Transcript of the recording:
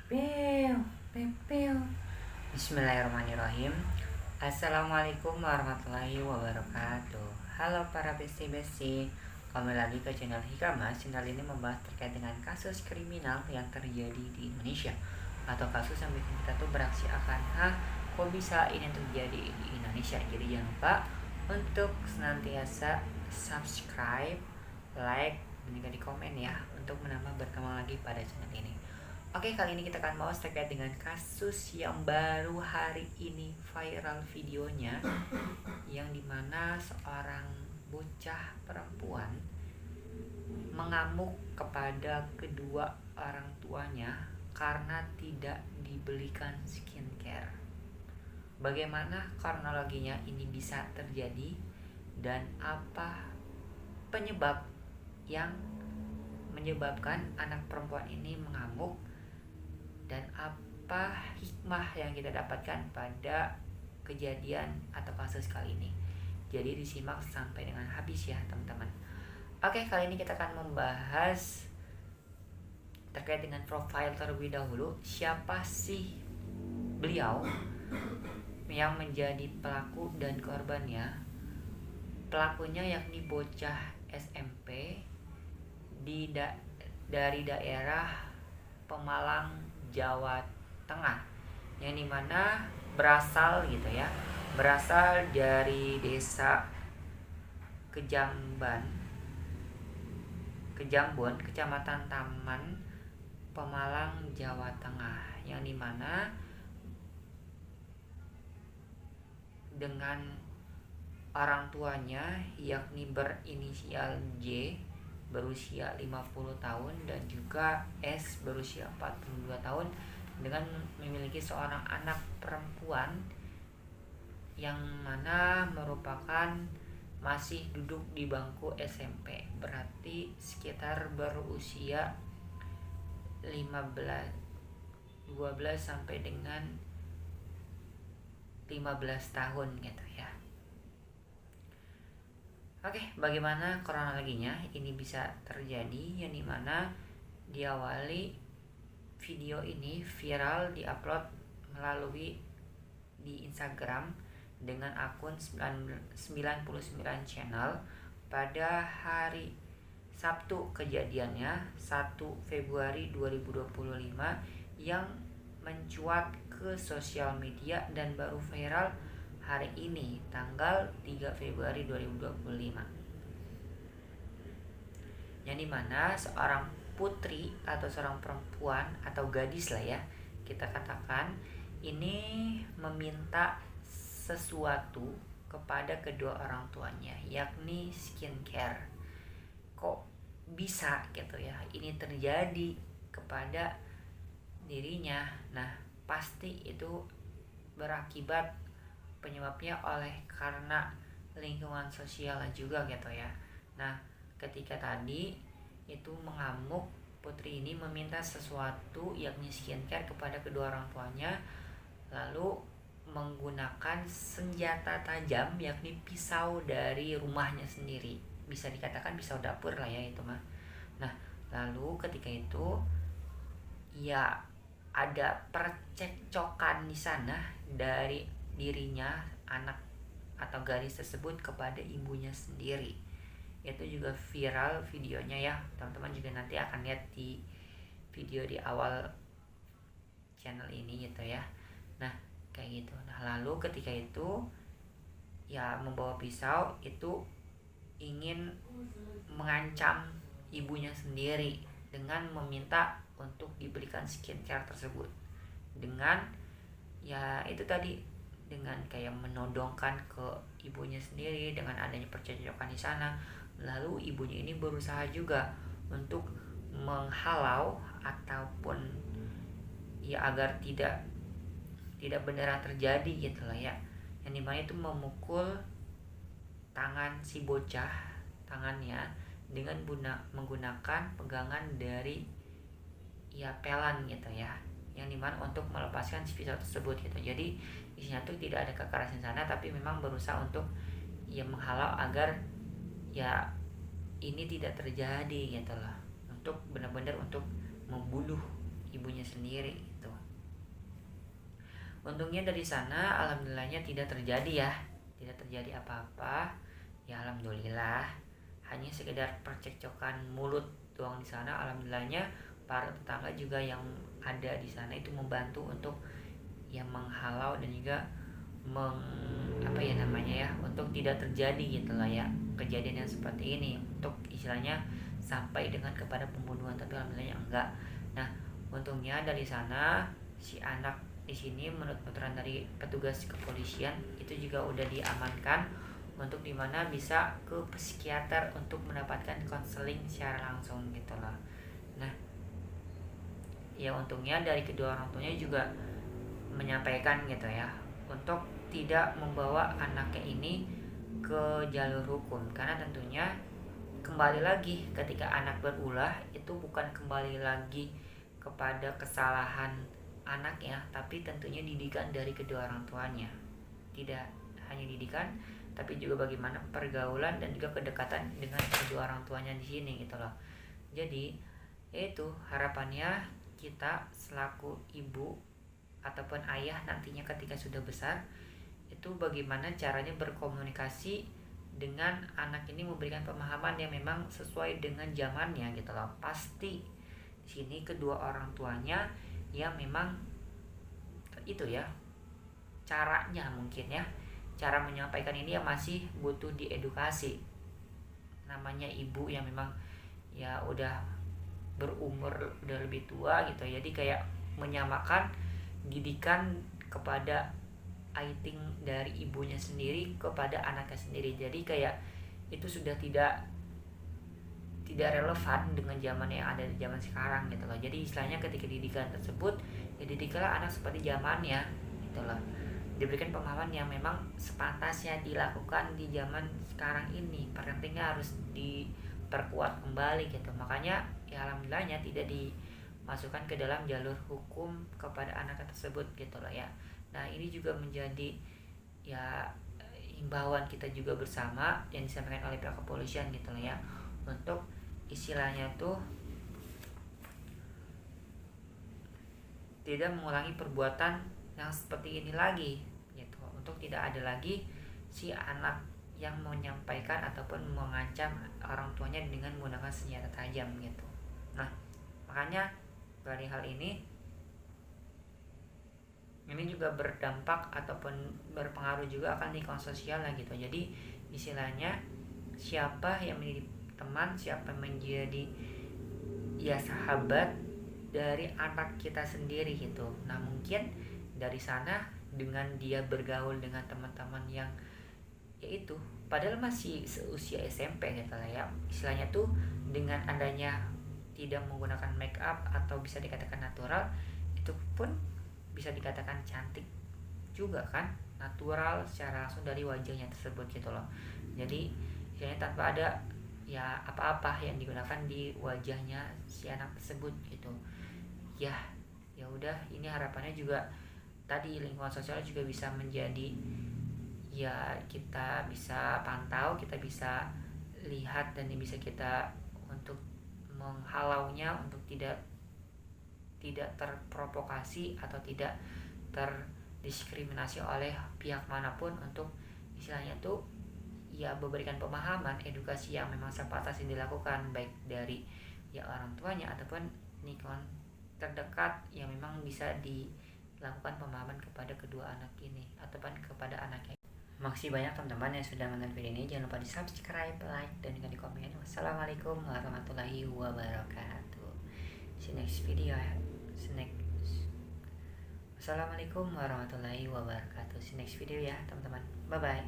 Pew, pew, pew. Bismillahirrahmanirrahim. Assalamualaikum warahmatullahi wabarakatuh. Halo para besti-besti, kembali lagi ke channel Hikama. Channel ini membahas terkait dengan kasus kriminal yang terjadi di Indonesia, atau kasus yang bikin kita tuh beraksi akan kok bisa ini terjadi di Indonesia. Jadi jangan lupa untuk senantiasa subscribe, like, dan juga di komen ya, untuk menambah berkembang lagi pada channel ini. Oke, kali ini kita akan bahas terkait dengan kasus yang baru hari ini viral videonya, yang dimana seorang bocah perempuan mengamuk kepada kedua orang tuanya karena tidak dibelikan skincare. Bagaimana kronologinya ini bisa terjadi dan apa penyebab yang menyebabkan anak perempuan ini mengamuk, dan apa hikmah yang kita dapatkan pada kejadian atau kasus kali ini. Jadi disimak sampai dengan habis ya teman-teman. Oke, kali ini kita akan membahas terkait dengan profil terlebih dahulu. Siapa sih beliau yang menjadi pelaku dan korbannya? Pelakunya yakni bocah SMP dari daerah Pemalang, Jawa Tengah, yang dimana berasal dari desa Kejambon, Kecamatan Taman, Pemalang, Jawa Tengah, yang dimana dengan orang tuanya yakni berinisial J berusia 50 tahun dan juga S berusia 42 tahun, dengan memiliki seorang anak perempuan yang mana merupakan masih duduk di bangku SMP, berarti sekitar berusia 12 sampai dengan 15 tahun gitu ya. Oke, bagaimana kronologinya ini bisa terjadi, yang dimana diawali video ini viral diupload melalui di Instagram dengan akun 99 channel pada hari Sabtu. Kejadiannya 1 Februari 2025 yang mencuat ke sosial media dan baru viral hari ini tanggal 3 Februari 2025, yang dimana seorang putri atau seorang perempuan atau gadis lah ya kita katakan, ini meminta sesuatu kepada kedua orang tuanya, yakni skincare. Kok bisa gitu ya ini terjadi kepada dirinya? Nah, pasti itu berakibat penyebabnya karena lingkungan sosial juga gitu ya. Nah, ketika tadi itu mengamuk, putri ini meminta sesuatu yakni skincare kepada kedua orang tuanya, lalu menggunakan senjata tajam yakni pisau dari rumahnya sendiri, bisa dikatakan pisau dapur lah ya itu mah. Nah, lalu ketika itu ya ada percekcokan di sana dari dirinya anak atau gadis tersebut kepada ibunya sendiri. Itu juga viral videonya ya teman-teman, juga nanti akan lihat di video di awal channel ini gitu ya. Nah, kayak gitu. Nah, lalu ketika itu ya membawa pisau itu ingin mengancam ibunya sendiri dengan meminta untuk diberikan skincare tersebut, dengan ya itu tadi, dengan kayak menodongkan ke ibunya sendiri dengan adanya percekcokan di sana. Lalu ibunya ini berusaha juga untuk menghalau ataupun ya agar tidak beneran terjadi gitu lah ya, yang dimana itu memukul tangan si bocah, tangannya dengan menggunakan pegangan dari ya pelan gitu ya, yang dimana untuk melepaskan si pisau tersebut gitu. Jadi isinya tuh tidak ada kekerasan sana, tapi memang berusaha untuk ya menghalau agar ya ini tidak terjadi gitu loh, untuk benar-benar untuk membunuh ibunya sendiri gitu. Untungnya dari sana alhamdulillahnya tidak terjadi ya, tidak terjadi apa-apa ya, alhamdulillah. Hanya sekedar percekcokan mulut doang di sana. Alhamdulillahnya para tetangga juga yang ada di sana itu membantu untuk ya menghalau dan juga apa ya namanya ya, untuk tidak terjadi gitu lah ya kejadian yang seperti ini, untuk istilahnya sampai dengan kepada pembunuhan, tapi alhamdulillahnya enggak. Nah, untungnya dari sana si anak di sini menurut keterangan dari petugas kepolisian itu juga udah diamankan untuk dimana bisa ke psikiater untuk mendapatkan konseling secara langsung gitu lah. Nah, ya untungnya dari kedua orang tuanya juga menyampaikan gitu ya untuk tidak membawa anaknya ini ke jalur hukum, karena tentunya kembali lagi ketika anak berulah itu bukan kembali lagi kepada kesalahan anaknya, tapi tentunya didikan dari kedua orang tuanya. Tidak hanya didikan, tapi juga bagaimana pergaulan dan juga kedekatan dengan kedua orang tuanya di sini gitu loh. Jadi itu harapannya kita selaku ibu ataupun ayah nantinya ketika sudah besar itu bagaimana caranya berkomunikasi dengan anak ini, memberikan pemahaman yang memang sesuai dengan zamannya gitu loh. Pasti di sini kedua orang tuanya yang memang itu ya caranya, mungkin ya cara menyampaikan ini yang masih butuh diedukasi. Namanya ibu yang memang ya udah berumur udah lebih tua gitu, jadi kayak menyamakan didikan kepada dari ibunya sendiri kepada anaknya sendiri. Jadi kayak itu sudah tidak relevan dengan zaman yang ada di zaman sekarang gitu loh. Jadi istilahnya ketika didikan tersebut ya didiklah anak seperti zamannya gitu loh. Diberikan pemahaman yang memang sepantasnya dilakukan di zaman sekarang ini. Parentingnya harus diperkuat kembali gitu. Makanya ya alhamdulillahnya tidak dimasukkan ke dalam jalur hukum kepada anak tersebut gitu loh ya. Nah, ini juga menjadi ya himbauan kita juga bersama yang disampaikan oleh pihak kepolisian gitu loh ya, untuk istilahnya tuh tidak mengulangi perbuatan yang seperti ini lagi gitu, untuk tidak ada lagi si anak yang menyampaikan ataupun mengancam orang tuanya dengan menggunakan senjata tajam gitu. Nah, makanya dari hal ini juga berdampak ataupun berpengaruh juga akan lingkungan sosial lah gitu. Jadi istilahnya siapa yang menjadi teman, siapa yang menjadi ya sahabat dari anak kita sendiri gitu. Nah, mungkin dari sana dengan dia bergaul dengan teman-teman yang yaitu padahal masih seusia SMP gitu lah ya, istilahnya tuh dengan adanya tidak menggunakan make up atau bisa dikatakan natural, itu pun bisa dikatakan cantik juga kan, natural secara langsung dari wajahnya tersebut gitu loh. Jadi istilahnya tanpa ada ya apa-apa yang digunakan di wajahnya si anak tersebut gitu ya. Ya udah, ini harapannya juga tadi lingkungan sosial juga bisa menjadi ya kita bisa pantau, kita bisa lihat, dan bisa kita untuk menghalaunya untuk tidak terprovokasi atau tidak terdiskriminasi oleh pihak manapun, untuk istilahnya tuh ya memberikan pemahaman edukasi yang memang sepantas yang dilakukan baik dari ya orang tuanya ataupun lingkungan terdekat yang memang bisa dilakukan pemahaman kepada kedua anak ini ataupun kepada anaknya. Makasih banyak teman-teman yang sudah menonton video ini. Jangan lupa di subscribe, like, dan juga di komen. Wassalamualaikum warahmatullahi wabarakatuh. See you next video. Assalamualaikum warahmatullahi wabarakatuh. See you next video ya teman-teman. Bye bye.